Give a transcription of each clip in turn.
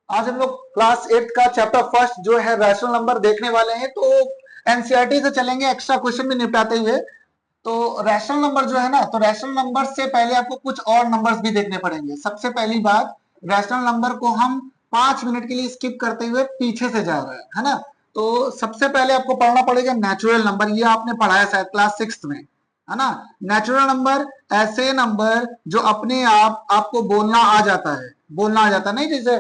आज हम लोग क्लास 8 का चैप्टर फर्स्ट जो है रैशनल नंबर देखने वाले हैं। तो एनसीईआरटी से चलेंगे, एक्स्ट्रा क्वेश्चन भी निपटाते हुए। तो रैशनल नंबर जो है ना, तो रैशनल नंबर से पहले आपको कुछ और नंबर्स भी देखने पड़ेंगे। सबसे पहली बात, रैशनल नंबर को हम 5 मिनट के लिए स्किप करते हुए पीछे से जा रहे हैं, है ना। तो सबसे पहले आपको पढ़ना पड़ेगा नेचुरल नंबर। ये आपने पढ़ा है शायद क्लास 6 में, है ना। नेचुरल नंबर ऐसे नंबर जो अपने आप आपको बोलना आ जाता है, बोलना आ जाता है, नहीं जैसे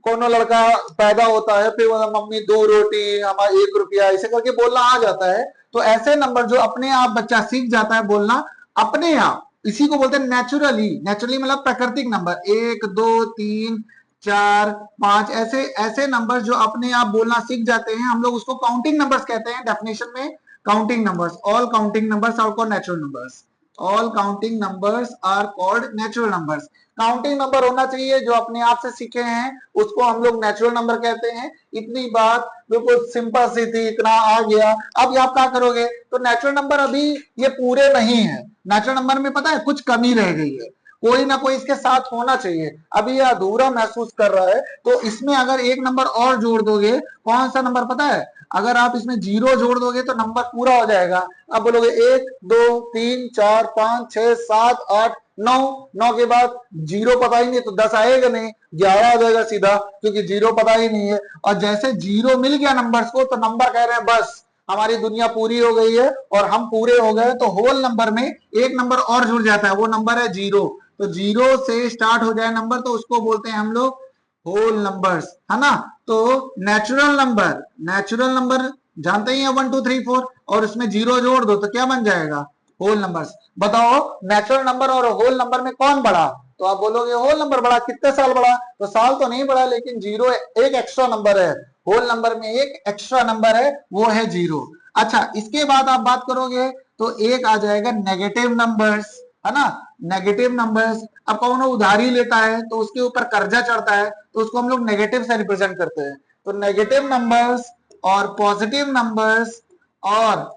कोनो लड़का पैदा होता है फिर बोला मम्मी 2 रोटी हमारा 1 रुपया, ऐसे करके बोलना आ जाता है। तो ऐसे नंबर जो अपने आप बच्चा सीख जाता है बोलना अपने आप, इसी को बोलते हैं नेचुरली। नेचुरली मतलब प्राकृतिक नंबर, 1 2 3 4 5, ऐसे ऐसे नंबर जो अपने आप बोलना सीख जाते हैं, हम लोग उसको काउंटिंग नंबर्स कहते हैं। डेफिनेशन में counting numbers, all counting numbers are called natural numbers. All counting numbers are called natural numbers. Counting number होना चाहिए जो अपने आप से सीखे हैं, उसको हम लोग नेचुरल नंबर कहते हैं। इतनी बात बिल्कुल सिंपल सी थी, इतना आ गया। अब आप क्या करोगे, तो नेचुरल नंबर अभी ये पूरे नहीं है। नेचुरल नंबर में पता है कुछ कमी रह गई है, कोई ना कोई इसके साथ होना चाहिए। अभी ये अधूरा महसूस कर रहा है, तो इसमें अगर एक नंबर और जोड़ दोगे, कौन सा नंबर पता है, अगर आप इसमें 0 जोड़ दोगे तो नंबर पूरा हो जाएगा। अब बोलोगे 1 2 3 4 5 6 7 8 9, 9 के बाद 0 पता ही नहीं, तो 10 आएगा नहीं, 11 आ जाएगा सीधा, क्योंकि 0 पता ही नहीं है। और जैसे 0 मिल गया नंबर्स को, तो नंबर कह रहे हैं बस हमारी दुनिया पूरी हो गई है और हम पूरे हो गए। तो होल नंबर में एक नंबर और जुड़ जाता है, वो नंबर है 0। तो 0 से स्टार्ट हो जाए नंबर तो उसको बोलते हैं हम लोग होल नंबर्स, है ना। तो नेचुरल नंबर, नेचुरल नंबर जानते ही हैं 1 2 3 4, और उसमें 0 जोड़ दो तो क्या बन जाएगा, होल नंबर्स। बताओ नेचुरल नंबर और होल नंबर में कौन बड़ा, तो आप बोलोगे होल नंबर बड़ा। कितने साल बड़ा, तो साल तो नहीं बड़ा, लेकिन 0 एक एक्स्ट्रा नंबर है। होल नंबर में एक एक्स्ट्रा नंबर है, वो है 0। अच्छा, इसके बाद आप बात करोगे तो एक आ जाएगा नेगेटिव नंबर्स, है ना। नेगेटिव नंबर्स, अब कौन उधारी लेता है तो उसके ऊपर कर्जा चढ़ता है, तो उसको हम लोग नेगेटिव से रिप्रेजेंट करते हैं। तो नेगेटिव नंबर्स और पॉजिटिव नंबर्स और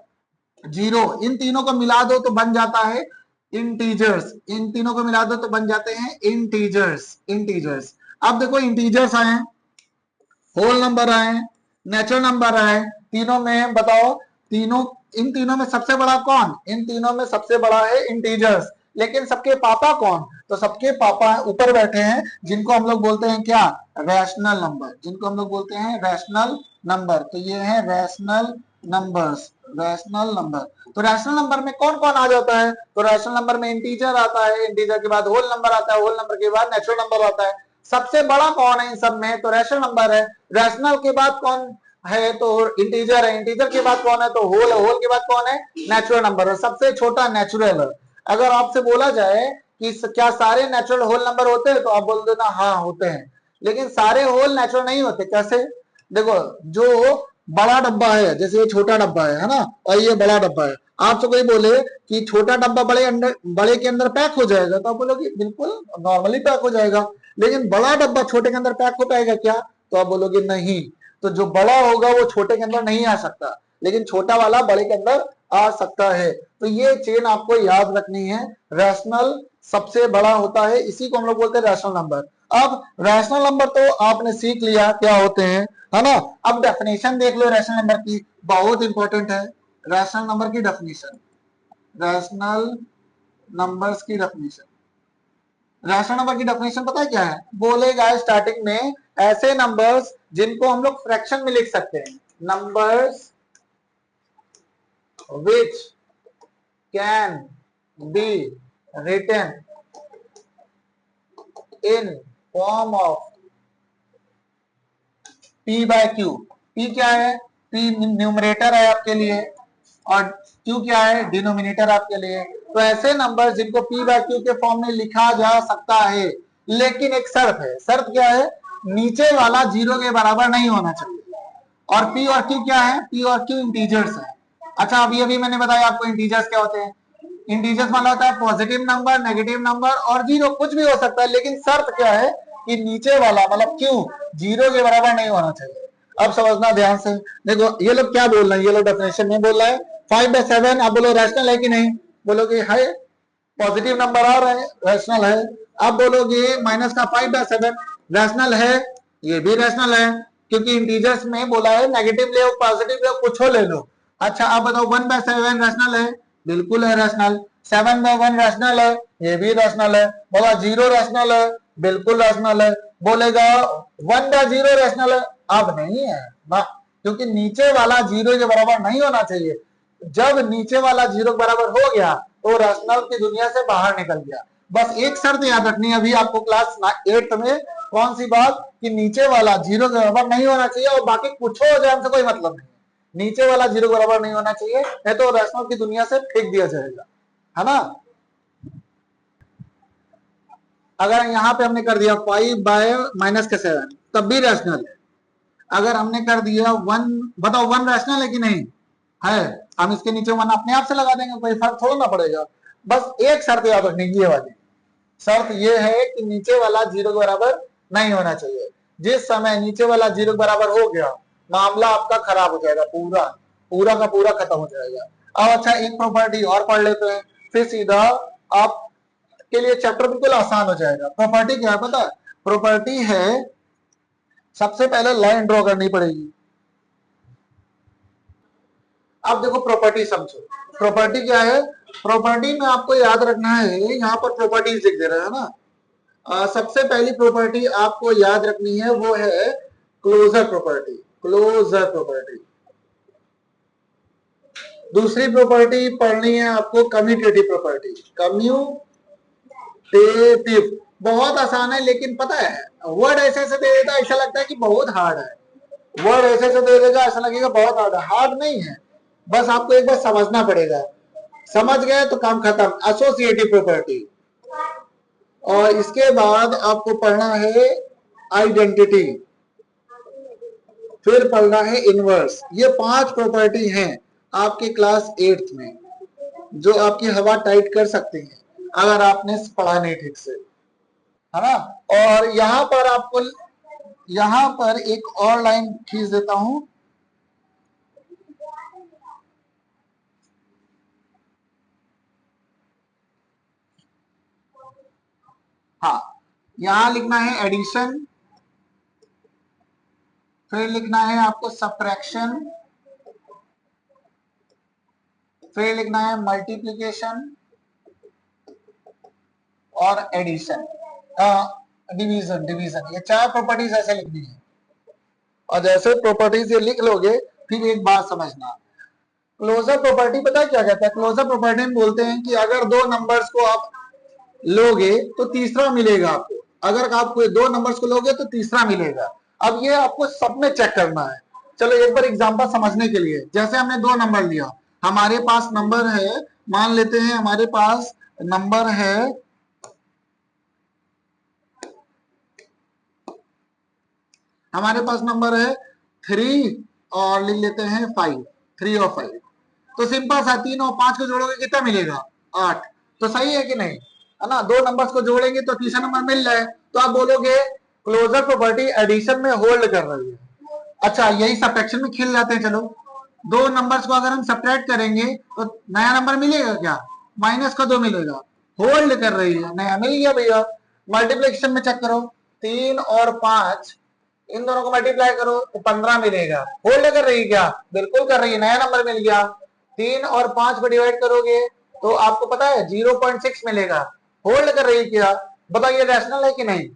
0, इन तीनों को मिला दो तो बन जाता है इंटीजर्स। इन तीनों को मिला दो तो बन जाते हैं इंटीजर्स, इंटीजर्स। अब देखो इंटीजर्स आए, होल नंबर आए, नेचुरल नंबर आए, तीनों में बताओ, तीनों, इन तीनों में सबसे बड़ा कौन, इन तीनों में सबसे बड़ा है इंटीजर्स। लेकिन सबके पापा कौन, तो सबके पापा ऊपर बैठे हैं, जिनको हम लोग बोलते हैं क्या, रैशनल नंबर, जिनको हम लोग बोलते हैं रैशनल नंबर। तो ये है रैशनल नंबर्स, रैशनल नंबर। तो रैशनल नंबर में कौन कौन आ जाता है, तो रैशनल नंबर में इंटीजर आता है, इंटीजर के बाद होल नंबर आता है, होल नंबर के बाद नेचुरल नंबर आता है। सबसे बड़ा कौन है इन सब में, तो रैशनल नंबर है। रैशनल के बाद कौन है, तो इंटीजर है। इंटीजर के बाद कौन है, तो होल है। होल के बाद कौन है, नेचुरल नंबर है। सबसे छोटा नेचुरल है। अगर आपसे बोला जाए कि क्या सारे नेचुरल होल नंबर होते हैं, तो आप बोल देना हाँ होते हैं, लेकिन सारे होल नेचुरल नहीं होते। कैसे, देखो जो बड़ा डब्बा है, जैसे ये छोटा डब्बा है ना, और ये बड़ा डब्बा है। आपसे कोई बोले कि छोटा डब्बा बड़े के अंदर पैक हो जाएगा, तो आप बोलोगे बिल्कुल नॉर्मली पैक हो जाएगा। लेकिन बड़ा डब्बा छोटे के अंदर पैक हो पाएगा क्या, तो आप बोलोगे नहीं। तो जो बड़ा होगा वो छोटे के अंदर नहीं आ सकता, लेकिन छोटा वाला बड़े के अंदर आ सकता है। तो ये चेन आपको याद रखनी है। रैशनल सबसे बड़ा होता है, इसी को हम लोग बोलते हैं रैशनल नंबर। अब रैशनल नंबर तो आपने सीख लिया क्या होते हैं, है ना। अब डेफिनेशन देख लो रैशनल नंबर की, बहुत इंपॉर्टेंट है रैशनल नंबर की डेफिनेशन। रैशनल नंबर्स की डेफिनेशन, रैशनल नंबर की डेफिनेशन पता है क्या है, बोलेगा स्टार्टिंग में ऐसे नंबर्स जिनको हम लोग फ्रैक्शन में लिख सकते हैं। Numbers which can be written in form of P by Q. P क्या है, P न्यूमरेटर है आपके लिए, और Q क्या है, डिनोमिनेटर आपके लिए। तो ऐसे नंबर जिनको P बाय क्यू के फॉर्म में लिखा जा सकता है, लेकिन एक शर्त है। शर्त क्या है, नीचे वाला 0 के बराबर नहीं होना चाहिए। और P और Q क्या है, P और Q इंटीजर्स है। अच्छा, अभी मैंने बताया आपको इंटीजर्स क्या होते हैं। इंटीजर्स मतलब होता है पॉजिटिव नंबर, नेगेटिव नंबर और 0, कुछ भी हो सकता है, लेकिन शर्त क्या है कि नीचे वाला मतलब Q 0 के बराबर नहीं होना चाहिए। अब समझना ध्यान से, देखो ये लोग क्या बोल रहे हैं, ये लोग डेफिनेशन में बोल रहा है 5/7। आप बोलो रैशनल है कि नहीं, बोलोगे है, पॉजिटिव नंबर आ रहे हैं, रैशनल है। अब बोलोगे माइनस का 5/7 रैशनल है, ये भी रैशनल है, क्योंकि इंटीजर्स में बोला है नेगेटिव ले पॉजिटिव ले कुछ हो ले लो। अच्छा अब बताओ 1/7 रैशनल है, बिल्कुल है रैशनल। 7/1 रैशनल है, ये भी रैशनल है। बोला 0 रैशनल है, बिल्कुल रैशनल है। बोलेगा 1/0 रैशनल है, अब नहीं है ना, क्योंकि नीचे वाला 0 के बराबर नहीं होना चाहिए। जब नीचे वाला 0 के बराबर हो गया तो रैशनल की दुनिया से बाहर निकल गया। बस एक शर्त याद रखनी है अभी आपको क्लास 8 में, कौन सी बात, कि नीचे वाला 0 के बराबर नहीं होना चाहिए, और बाकी कुछ हो जाए हमसे कोई मतलब नहीं। नीचे वाला 0 के बराबर नहीं होना चाहिए, नहीं तो रैशनल की दुनिया से फेंक दिया जाएगा, है ना। अगर यहाँ पे हमने कर दिया 5/-7 तब भी रैशनल है। अगर हमने कर दिया 1, बताओ 1 रैशनल है कि नहीं है। हम इसके नीचे 1 अपने आप से लगा देंगे, कोई फर्क थोड़ा ना पड़ेगा। बस एक शर्त याद रखनी ये वाली, शर्त ये है कि नीचे वाला 0 के बराबर नहीं होना चाहिए। जिस समय नीचे वाला 0 के बराबर हो गया, मामला आपका खराब हो जाएगा, पूरा पूरा का पूरा खत्म हो जाएगा। अब अच्छा एक प्रॉपर्टी और पढ़ लेते हैं, फिर सीधा आप के लिए चैप्टर बिल्कुल आसान हो जाएगा। प्रॉपर्टी क्या है पता है? प्रॉपर्टी है, सबसे पहले लाइन ड्रॉ करनी पड़ेगी। अब देखो प्रॉपर्टी समझो, प्रॉपर्टी क्या है। प्रॉपर्टी में आपको याद रखना है, यहाँ पर प्रॉपर्टीज लिख दे रहे हैं ना। सबसे पहली प्रॉपर्टी आपको याद रखनी है वो है क्लोजर प्रॉपर्टी, क्लोजर प्रॉपर्टी। दूसरी प्रॉपर्टी पढ़नी है आपको कम्यूटेटिव प्रॉपर्टी, कम्यूटेटिव। बहुत आसान है, लेकिन पता है वर्ड ऐसे ऐसे दे देता है, ऐसा लगता है कि बहुत हार्ड है। वर्ड ऐसे ऐसे दे देगा, ऐसा लगेगा बहुत हार्ड है, हार्ड नहीं है, बस आपको एक बार समझना पड़ेगा। समझ गए तो काम खत्म। एसोसिएटिव प्रॉपर्टी, और इसके बाद आपको पढ़ना है आइडेंटिटी, फिर पढ़ना है इनवर्स। ये 5 प्रॉपर्टी हैं आपके क्लास 8th में, जो आपकी हवा टाइट कर सकती हैं अगर आपने पढ़ा नहीं ठीक से, है ना। और यहां पर आपको, यहां पर एक और लाइन खींच देता हूं। हाँ, यहां लिखना है एडिशन, फिर लिखना है आपको सब्ट्रैक्शन, फिर लिखना है मल्टीप्लिकेशन और एडिशन, डिवीजन, डिवीजन। ये 4 प्रॉपर्टीज ऐसे लिखनी है, और जैसे प्रॉपर्टीज ये लिख लोगे, फिर एक बात समझना, क्लोजर प्रॉपर्टी पता है क्या कहता है। क्लोजर प्रॉपर्टी में बोलते हैं कि अगर 2 नंबर्स को आप लोगे तो तीसरा मिलेगा आपको, अगर आप कोई 2 नंबर्स को लोगे तो तीसरा मिलेगा। अब ये आपको सब में चेक करना है। चलो एक बार एग्जांपल समझने के लिए, जैसे हमने 2 नंबर लिया, हमारे पास नंबर है, मान लेते हैं हमारे पास नंबर है, हमारे पास नंबर है 3 और लिख लेते हैं 5, 3 और 5। तो सिंपल सा 3 और 5 को जोड़ोगे कितना मिलेगा, 8। तो सही है कि नहीं, है ना। 2 नंबर्स को जोड़ेंगे तो तीसरा नंबर मिल जाए, तो आप बोलोगे क्लोजर प्रॉपर्टी एडिशन में होल्ड कर रही है। अच्छा यही सब्ट्रैक्शन में खेल जाते हैं। चलो 2 नंबर्स को अगर हम सब्ट्रैक्ट करेंगे तो नया नंबर मिलेगा क्या, -2 मिलेगा, होल्ड कर रही है, नया मिल गया भैया। मल्टीप्लिकेशन में चेक करो, 3 और 5, इन दोनों को मल्टीप्लाई करो तो 15 मिलेगा, होल्ड कर रही है क्या, बिल्कुल कर रही है, नया नंबर मिल गया। 3 और 5 को डिवाइड करोगे तो आपको पता है 0.6 मिलेगा, होल्ड कर रही है क्या। बताइए रैशनल है कि नहीं,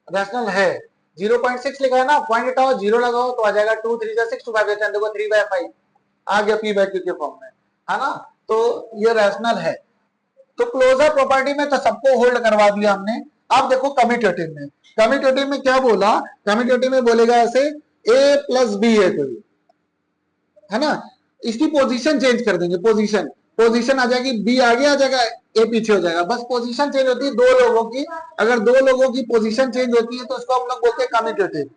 रैशनल है। 0.6 लिखा है ना, पॉइंट हटाओ, 0 लगाओ तो आ जाएगा 2 3 जा 6, 2 5 10, देखो 3/5 आ गया p/q के फॉर्म में, है ना। तो ये रैशनल है। तो क्लोजर प्रॉपर्टी में तो सबको होल्ड करवा दिया हमने। अब देखो कम्यूटेटिव में, कम्यूटेटिव में क्या बोला, कम्यूटेटिव में बोलेगा ऐसे a प्लस बी है कोई, है ना। इसकी पोजीशन चेंज कर देंगे, पोजीशन, पोजीशन आ जाएगी बी आगे आ जाएगा, ए पीछे हो जाएगा, बस पोजीशन चेंज होती है 2 लोगों की। अगर 2 लोगों की पोजीशन चेंज होती है तो उसको हम लोग बोलते हैं कम्यूटेटिव।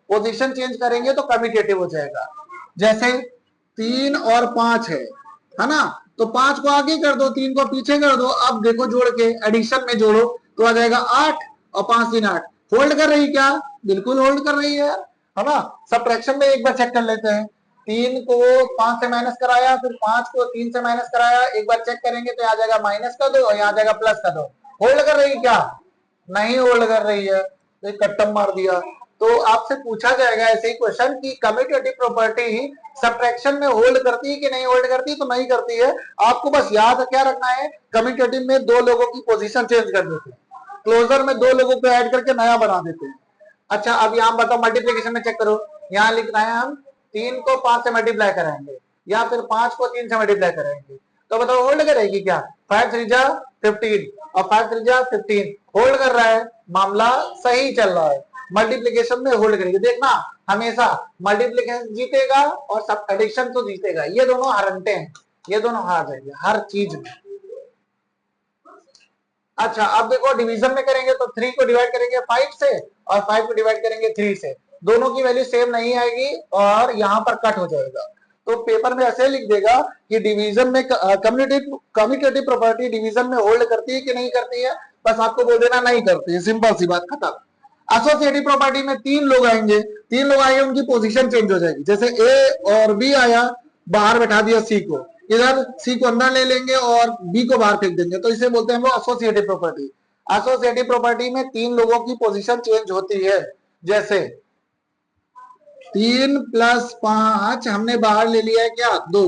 पोजीशन चेंज करेंगे तो कम्यूटेटिव हो जाएगा। जैसे 3 और 5 है ना, तो 5 को आगे कर दो, 3 को पीछे कर दो। अब देखो जोड़ के एडिशन में जोड़ो तो आ जाएगा 8 और 5 3 8। होल्ड कर रही क्या, बिल्कुल होल्ड कर रही है ना। सब्ट्रैक्शन में एक बार चेक कर लेते हैं, 3 को 5 से माइनस कराया, फिर 5 को 3 से माइनस कराया, एक बार चेक करेंगे तो आ जाएगा -2 और यहाँ जाएगा +2। होल्ड कर रही क्या, नहीं होल्ड कर रही है, तो कट्टम मार दिया। तो आपसे पूछा जाएगा ऐसे ही क्वेश्चन कि कम्यूटेटिव प्रॉपर्टी सब्ट्रैक्शन में होल्ड करती है कि नहीं होल्ड करती, तो नहीं करती है। आपको बस याद क्या रखना है, कम्यूटेटिव में दो लोगों की पोजीशन चेंज कर देते हैं, क्लोजर में दो लोगों को ऐड करके नया बना देते हैं। अच्छा अब यहाँ बताओ मल्टीप्लीकेशन में चेक करो, यहाँ लिखना है हम 3 को 5 से मल्टीप्लाई कराएंगे या फिर 5 को 3 से मल्टीप्लाई कराएंगे, तो बताओ होल्ड करेगी क्या? 5 3 जा 15 और 5 3 जा 15 होल्ड कर रहा है, मामला सही चल रहा है। मल्टीप्लीकेशन में होल्ड करेगी, देखना हमेशा मल्टीप्लीकेशन जीतेगा और सब एडिशन तो जीतेगा, ये दोनों हारते हैं, ये दोनों हार जाएंगे हर चीज में। अच्छा अब देखो डिवीजन में करेंगे तो 3 को डिवाइड करेंगे 5 से और 5 को डिवाइड करेंगे 3 से, दोनों की वैल्यू सेम नहीं आएगी और यहाँ पर कट हो जाएगा। तो पेपर में ऐसे लिख देगा कि डिवीजन में कम्यूटेटिव प्रॉपर्टी डिवीजन में होल्ड करती है कि नहीं करती है, बस आपको बोल देना नहीं करती है, सिंपल सी बात खत्म। एसोसिएटिव प्रॉपर्टी में 3 लोग आएंगे, 3 लोग आएंगे उनकी पोजीशन चेंज हो जाएगी, जैसे ए और बी आया, बाहर बैठा दिया सी को, इधर सी को अंदर ले लेंगे और बी को बाहर फेंक देंगे, तो इसे बोलते हैं वो एसोसिएटिव प्रॉपर्टी। एसोसिएटिव प्रॉपर्टी में 3 लोगों की पोजीशन चेंज होती है, जैसे 3 + 5 हमने बाहर ले लिया है क्या 2,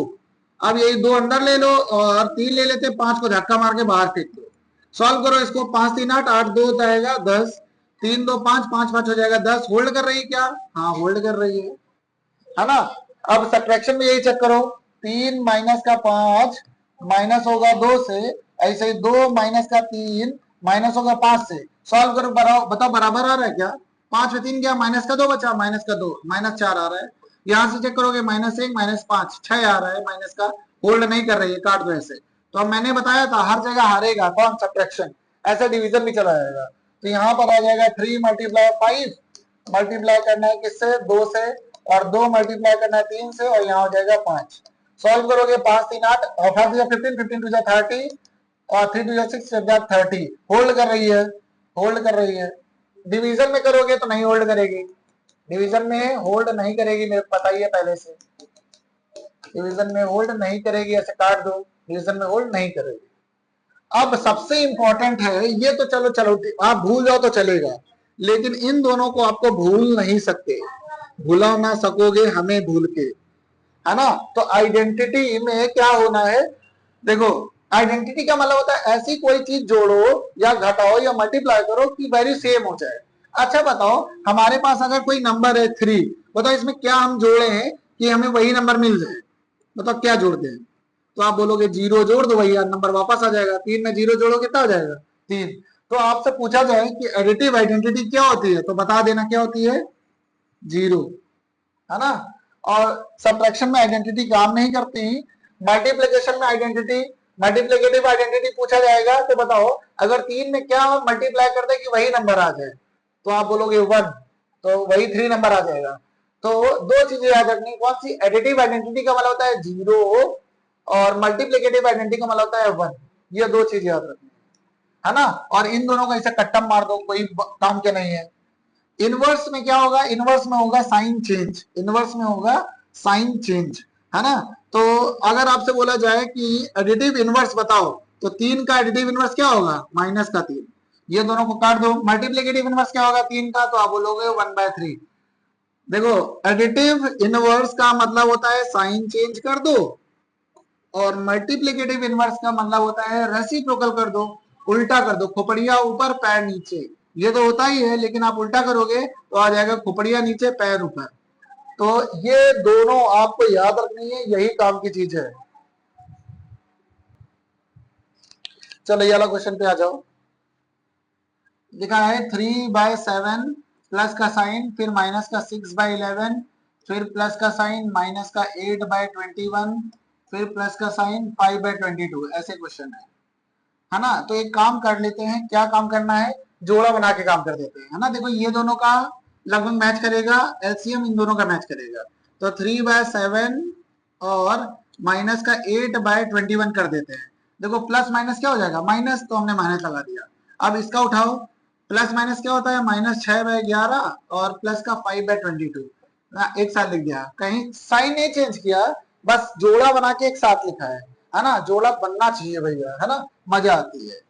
अब यही 2 अंदर ले लो और 3 ले लेते, 5 को धक्का मार के बाहर फेंक दो। सॉल्व करो इसको, 5 3 8 8 2 जाएगा 10, 3 2 5 5 5 हो जाएगा 10। होल्ड कर रही है क्या? हाँ होल्ड कर रही है ना। अब सब्ट्रैक्शन में यही चेक करो, 3 - का 5 माइनस होगा 2 से, ऐसे ही 2 - का 3 माइनस होगा 5 से। सॉल्व करो, बताओ बराबर आ रहा है क्या? 5 में 3 गया, माइनस का 2 बचा, माइनस का 2 -4 आ रहा है। यहां से चेक करोगे -1 -5 6 आ रहा है, माइनस का होल्ड नहीं कर रही है, काट दो ऐसे। तो अब मैंने बताया था हर जगह हारेगा कौन? सब्ट्रैक्शन। ऐसे डिवीजन भी चला जाएगा, तो यहाँ पर आ जाएगा 3 × 5 मल्टीप्लाई करना है किससे? 2 से, और 2 मल्टीप्लाई करना है 3 से, और यहाँ हो जाएगा 5। सॉल्व करोगे 5 3 8 और 5 2 15 15 2 30 और 3 2 6 30 होल्ड कर रही है, होल्ड कर रही है। डिवीजन में करोगे तो नहीं होल्ड करेगी, डिवीजन में होल्ड नहीं करेगी, मेरे को पता ही है पहले से, डिवीजन में होल्ड नहीं करेगी, ऐसे काट दो, डिवीजन में होल्ड नहीं करेगी। अब सबसे इंपॉर्टेंट है ये, तो चलो आप भूल जाओ तो चलेगा, लेकिन इन दोनों को आपको भूल नहीं सकते, भूला ना सकोगे हमें भूल के, है ना। तो आइडेंटिटी में क्या होना है, देखो आइडेंटिटी का मतलब होता है ऐसी कोई चीज जोड़ो या घटाओ या मल्टीप्लाई करो कि वैल्यू सेम हो जाए। अच्छा बताओ हमारे पास अगर कोई नंबर है 3, बताओ इसमें क्या हम जोड़े हैं कि हमें वही नंबर मिल जाए, बताओ क्या जोड़ते हैं? तो आप बोलोगे 0 जोड़ दो भैया, नंबर वापस आ जाएगा। 3 में 0 जोड़ो कितना हो जाएगा? 3। तो आपसे पूछा जाए कि एडिटिव आइडेंटिटी क्या होती है, तो बता देना क्या होती है? 0, है ना। और सब्ट्रैक्शन में आइडेंटिटी काम नहीं करती। मल्टीप्लिकेशन में आइडेंटिटी, मल्टीप्लिकेटिव आइडेंटिटी पूछा जाएगा तो बताओ अगर 3 में क्या मल्टीप्लाई कर दे कि वही नंबर आ जाए, तो आप बोलोगे 1, तो वही 3 नंबर आ जाएगा। तो 2 चीजें याद रखनी, कौन सी? एडिटिव आइडेंटिटी का मतलब होता है 0 और मल्टीप्लिकेटिव आइडेंटिटी का मतलब होता है 1, ये 2 चीज याद रखनी है ना। और इन दोनों को ऐसे कट्टम मार दो, कोई काम के नहीं है। इनवर्स में क्या होगा? इनवर्स में होगा साइन चेंज, इनवर्स में होगा साइन चेंज, है ना। तो अगर आपसे बोला जाए कि एडिटिव इनवर्स बताओ, तो 3 का एडिटिव इनवर्स क्या होगा? -3, ये दोनों को काट दो। मल्टीप्लिकेटिव इनवर्स क्या होगा 3 का? तो आप बोलोगे 1/3। देखो एडिटिव इनवर्स का मतलब होता है साइन चेंज कर दो, और मल्टीप्लिकेटिव इनवर्स का मतलब होता है रेसिप्रोकल कर दो, उल्टा कर दो, खोपड़िया ऊपर पैर नीचे। ये तो होता ही है, लेकिन आप उल्टा करोगे तो आ जाएगा खोपड़िया नीचे पैर ऊपर। तो ये दोनों आपको याद रखनी है, यही काम की चीज है। चलो ये वाला क्वेश्चन पे आ जाओ। लिखा है 3/7 प्लस का साइन, फिर माइनस का 6/11, फिर प्लस का साइन, माइनस का 8/21, फिर प्लस का साइन 5/22, ऐसे क्वेश्चन है ना। तो एक काम कर लेते हैं, क्या काम करना है? जोड़ा बना के काम कर देते हैं, है ना। देखो ये दोनों का लगभग मैच करेगा, एलसीएम इन दोनों का मैच करेगा, तो 3/7 और माइनस का 8/21 कर देते हैं। देखो प्लस माइनस क्या हो जाएगा? माइनस, तो हमने माइनस लगा दिया। अब इसका उठाओ, प्लस माइनस क्या होता है? -6/11 और प्लस का 5/22, एक साथ लिख दिया, कहीं साइन नहीं चेंज किया, बस जोड़ा बना के एक साथ लिखा है ना। जोड़ा बनना चाहिए भैया, है ना, मजा आती है।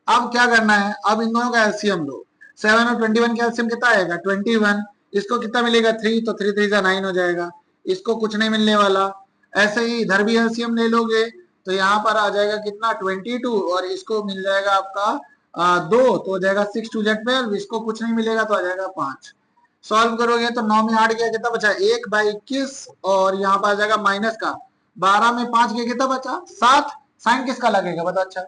अब क्या करना है? अब इन दोनों का एलसीएम लो। 7 और 21 का एलसीएम कितना आएगा 21। इसको कितना मिलेगा 3, तो 3 3 9 हो जाएगा, इसको कुछ नहीं मिलने वाला। ऐसे ही इधर भी एलसीएम ले लोगे तो यहाँ पर आ जाएगा कितना 22 और इसको मिल जाएगा आपका 2, तो हो जाएगा 6 2 12, इसको कुछ नहीं मिलेगा तो आ जाएगा 5। सॉल्व करोगे तो 9 में 8 गया कितना बचा 1/21 और यहाँ पर आ जाएगा माइनस का 12 में 5 गया कितना बचा 7। साइन किसका लगेगा बता अच्छा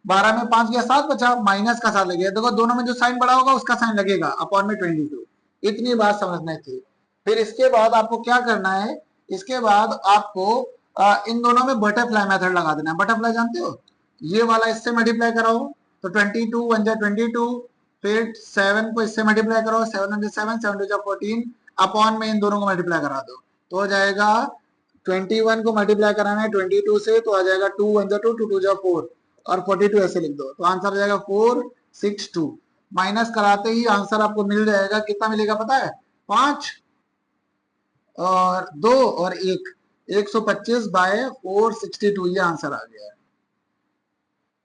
12 में 5 गया 7 बचा, माइनस का 7 लगेगा। देखो दोनों में जो साइन बड़ा होगा उसका साइन लगेगा अपॉन में 22। इतनी बात समझनी थी। फिर इसके बाद आपको क्या करना है, इसके बाद आपको इन दोनों में बटरफ्लाई मेथड लगा देना है। बटरफ्लाई जानते हो, ये वाला इससे मल्टीप्लाई कराओ तो 22 1 जा 22, फिर 7 को इससे मल्टीप्लाई करो 7 1 7 7 2 जा 14 अपॉन में इन दोनों को मल्टीप्लाई करा दो तो हो जाएगा 21 को मल्टीप्लाई कराना है 22 से तो आ जाएगा 2 1 जा 2 2 2 जा 4 और 42 ऐसे लिख दो तो आंसर आ जाएगा 462। माइनस कराते ही आंसर आपको मिल जाएगा, कितना मिलेगा पता है 5 और 2 और 1 125/462 ये आंसर आ गया है।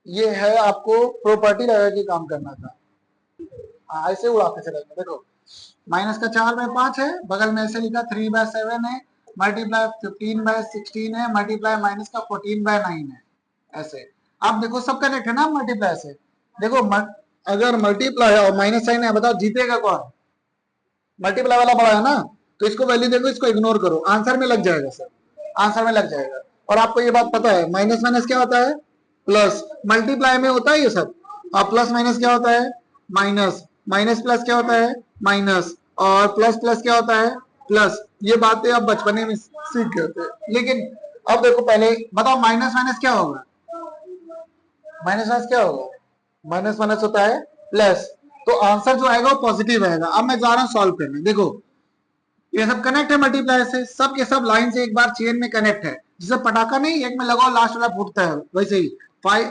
ये है आपको प्रॉपर्टी लगा के काम करना था, ऐसे उड़ाते चलेंगे। देखो माइनस का 4/5 है, बगल में ऐसे लिखा 3/7 है, मल्टीप्लाई 15/16 है, मल्टीप्लाई माइनस का 14/9 है ऐसे। अब देखो सब कनेक्ट है ना मल्टीप्लाई से। देखो अगर मल्टीप्लाई और माइनस साइन है बताओ जीतेगा कौन, मल्टीप्लाई वाला बड़ा है ना, तो इसको वैल्यू देखो इसको इग्नोर करो, आंसर में लग जाएगा सर, आंसर में लग जाएगा। और आपको ये बात पता है माइनस माइनस क्या होता है प्लस, मल्टीप्लाई में होता है ये सब। और प्लस माइनस क्या होता है माइनस, माइनस प्लस क्या होता है माइनस, और प्लस प्लस क्या होता है प्लस। ये बातें आप बचपने में सीख गए थे। लेकिन अब देखो पहले बताओ माइनस माइनस क्या होगा, माइनस माइनस क्या होगा माइनस माइनस होता है प्लस, तो आंसर जो आएगा वो पॉजिटिव आएगा। अब मैं जा रहा हूं सॉल्व करने। देखो ये सब कनेक्ट है मल्टीप्लाई से, सब के सब लाइन से एक बार चेन में कनेक्ट है, जैसे पटाखा नहीं एक में लगाओ लास्ट वाला फूटता है, वैसे ही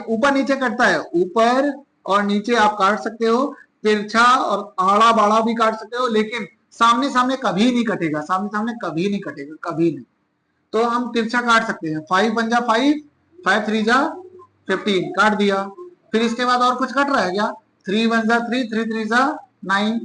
ऊपर नीचे कटता है, ऊपर और नीचे आप काट सकते हो, तिरछा और आड़ा बाड़ा भी काट सकते हो, लेकिन सामने सामने कभी नहीं कटेगा, सामने सामने कभी नहीं कटेगा, कभी नहीं। तो हम तिरछा काट सकते हैं, 5 1 जा 5 5 3 जा 15 काट दिया। फिर इसके बाद और कुछ कट रहा है क्या, 3 1 जा 3 3 3 जा 9,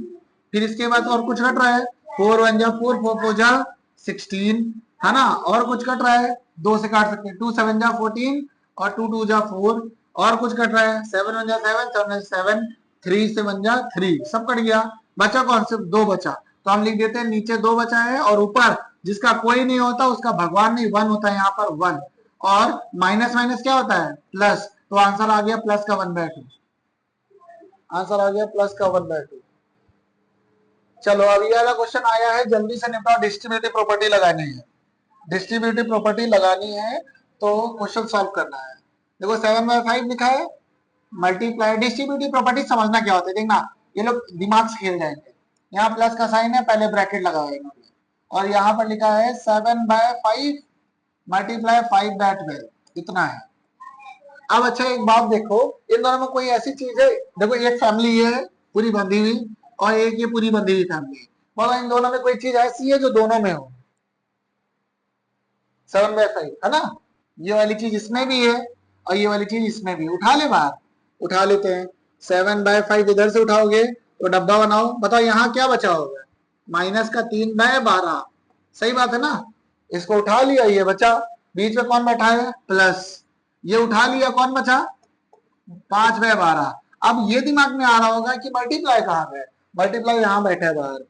फिर इसके बाद और कुछ कट रहा है 4 1 जा 4 4 4 जा 16 है ना, और कुछ कट रहा है 2 से काट सकते हैं 2 7 जा 14 और 2 2 जा 4, और कुछ कट रहा है 7 1 जा 7 7 1 7 3 से 1 जा 3, सब कट गया। बचा कौन, सिर्फ 2 बचा, तो हम लिख देते हैं नीचे 2 बचा है और ऊपर जिसका कोई नहीं होता उसका भगवान नहीं 1 होता है यहाँ पर 1, और माइनस माइनस क्या होता है प्लस, तो आंसर आ गया प्लस का 1/2, आंसर आ गया प्लस का 1/2। चलो अब ये वाला क्वेश्चन आया है, जल्दी से निपटाओ, डिस्ट्रीब्यूटिव प्रॉपर्टी लगानी है, डिस्ट्रीब्यूटिव प्रॉपर्टी लगानी है तो क्वेश्चन सॉल्व करना है। देखो 7/5 लिखा है, मल्टीप्लाई, डिस्ट्रीब्यूटिव प्रॉपर्टी समझना क्या होता है देखना, ये लोग दिमाग से खेल जाएंगे। यहाँ प्लस का साइन है, पहले ब्रैकेट लगाएंगे और यहाँ पर लिखा है 7/5 मल्टीप्लाई 5/12, इतना है। अब अच्छा एक बात देखो, इन दोनों में कोई ऐसी चीज है, देखो एक फैमिली ये है पूरी बंधी हुई और एक ये पूरी बंधी हुई फैमिली, मगर इन दोनों में कोई चीज ऐसी है जो दोनों में हो, 7/5 है ना, ये वाली चीज इसमें भी है और ये वाली चीज इसमें भी, उठा ले बाहर, उठा लेते हैं। 7/5 इधर से उठाओगे तो डब्बा बनाओ, बताओ यहाँ क्या बचा होगा माइनस का 3/12, सही बात है ना, इसको उठा लिया ये बचा, बीच में कौन बैठा है प्लस, ये उठा लिया कौन बचा 5/12। अब ये दिमाग में आ रहा होगा कि मल्टीप्लाई कहाँ है, मल्टीप्लाई यहाँ बैठा है बाहर,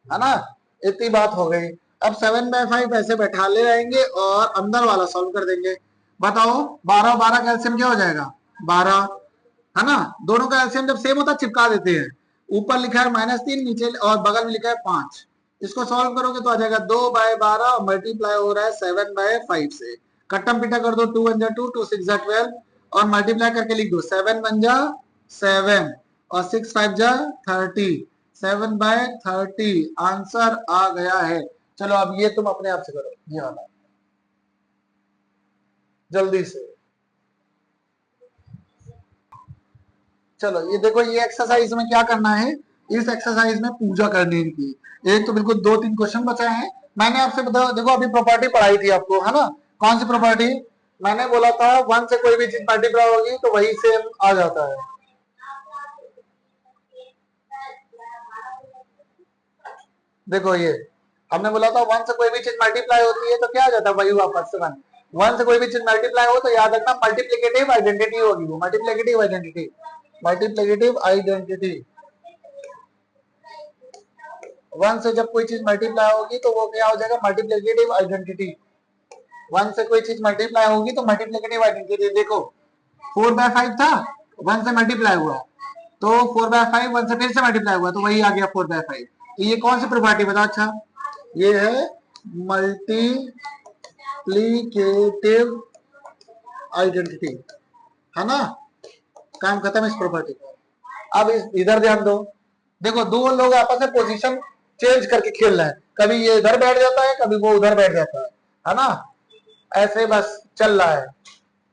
है ना, इतनी बात हो गई। अब 7/5 ऐसे बैठा ले रहेंगे और अंदर वाला सॉल्व कर देंगे। बताओ 12 12 का एलसीएम क्या हो जाएगा 12, है ना, दोनों का एलसीएम जब सेम होता है चिपका देते हैं, ऊपर लिखा है -3 नीचे और बगल में लिखा है 5, इसको सॉल्व करोगे तो आ जाएगा 2/12 और मल्टीप्लाई हो रहा है 7/5 से, कट्टम पिटा कर दो 2 1 जा 2 2 6 जा 12 और मल्टीप्लाई करके लिख दो 7 1 जा 7 और 6 5 जा 30, 7/30 आंसर आ गया है। चलो अब ये तुम अपने आप से करो, ये वाला जल्दी से। चलो ये देखो, ये एक्सरसाइज में क्या करना है, इस एक्सरसाइज में पूजा करनी थी। एक तो बिल्कुल 2 3 क्वेश्चन बचे हैं, मैंने आपसे बताया, देखो अभी प्रॉपर्टी पढ़ाई थी आपको, है ना, कौन सी प्रॉपर्टी, मैंने बोला था 1 से कोई भी चीज मल्टीप्लाई होगी तो वही सेम आ जाता है। देखो ये हमने बोला था 1 से कोई भी चीज मल्टीप्लाई होती है तो क्या आ जाता है, वही वापस से 1 से कोई भी चीज मल्टीप्लाई हो तो याद रखना मल्टीप्लिकेटिव आइडेंटिटी होगी, वो मल्टीप्लिकेटिव आइडेंटिटी, मल्टीप्लिकेटिव आइडेंटिटी। 1 से जब कोई चीज मल्टीप्लाई होगी तो वो क्या हो जाएगा, मल्टीप्लिकेटिव आइडेंटिटी। 1 से कोई चीज मल्टीप्लाई होगी तो मल्टीप्लिकेटिव आइडेंटिटी। देखो 4/5 था, 1 से मल्टीप्लाई हुआ तो 4/5 1 से फिर से मल्टीप्लाई हुआ तो वही आ गया 4/5। तो ये कौन सी प्रॉपर्टी बताओ? अच्छा ये है मल्टीप्लिकेटिव आइडेंटिटी, है ना। काम खत्म इस प्रॉपर्टी का। अब इधर ध्यान दो, देखो दो लोग आपस में पोजीशन चेंज करके खेल रहे हैं, कभी ये इधर बैठ जाता है कभी वो उधर बैठ जाता है ना, ऐसे बस चल रहा है,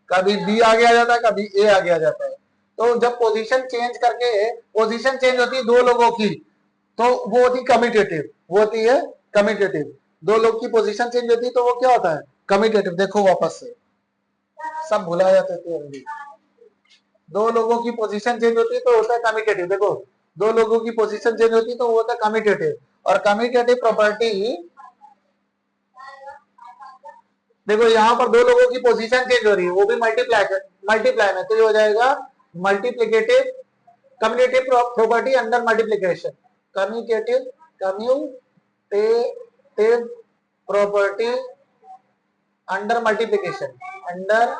कभी बी आगे आ जाता है कभी ए आगे आ जाता है। तो जब पोजीशन चेंज करके पोजीशन चेंज होती है दो लोगों की तो वो होती कम्यूटेटिव, वो होती है कम्यूटेटिव। दो लोग की पोजीशन चेंज होती है तो वो क्या होता है, कम्यूटेटिव। देखो वापस से सब भुला जाते थे, दो लोगों की पोजीशन चेंज होती है तो होता है कम्यूटेटिव। देखो दो लोगों की पोजीशन चेंज होती है तो वो होता है कम्यूटेटिव। और कम्यूटेटिव प्रॉपर्टी, देखो यहाँ पर दो लोगों की पोजीशन चेंज हो रही है वो भी मल्टीप्लाई में, तो ये हो जाएगा multiplicative commutative property under multiplication, commutative property under multiplication, under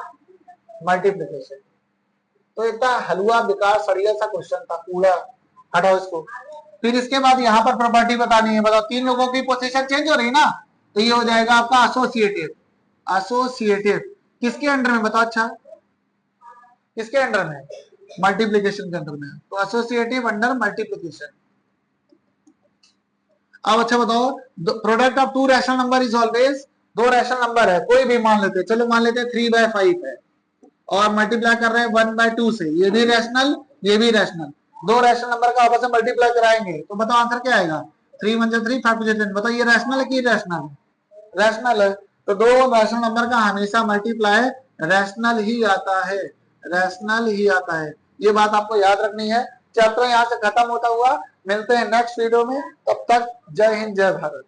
multiplication. तो इतना हलवा बेकार सड़िया सा क्वेश्चन था पूरा, हटाओ इसको। फिर इसके बाद यहाँ पर प्रॉपर्टी बतानी है, बताओ तीन लोगों की पोजीशन चेंज हो रही है ना, तो ये हो जाएगा आपका एसोसिएटिव। एसोसिएटिव किसके अंडर में बताओ? अच्छा किसके अंडर में, मल्टीप्लिकेशन के अंडर में, तो एसोसिएटिव अंडर मल्टीप्लिकेशन। अब अच्छा बताओ, product of to rational number is always, दो रैशनल नंबर है कोई भी मान लेते हैं, चलो मान लेते हैं 3/5 है और मल्टीप्लाई कर रहे हैं 1/2 से, ये भी रैशनल ये भी रैशनल, दो रैशनल नंबर का आपस में मल्टीप्लाई कराएंगे तो बताओ आंसर क्या आएगा, 3 1 3 5 10। बताओ ये रैशनल है कि इरैशनल है? रैशनल है, तो दो रैशनल नंबर का हमेशा मल्टीप्लाई रैशनल ही आता है, रैशनल ही आता है। ये बात आपको याद रखनी है। चैप्टर यहाँ से खत्म होता हुआ, मिलते हैं नेक्स्ट वीडियो में, तब तक जय हिंद जय भारत।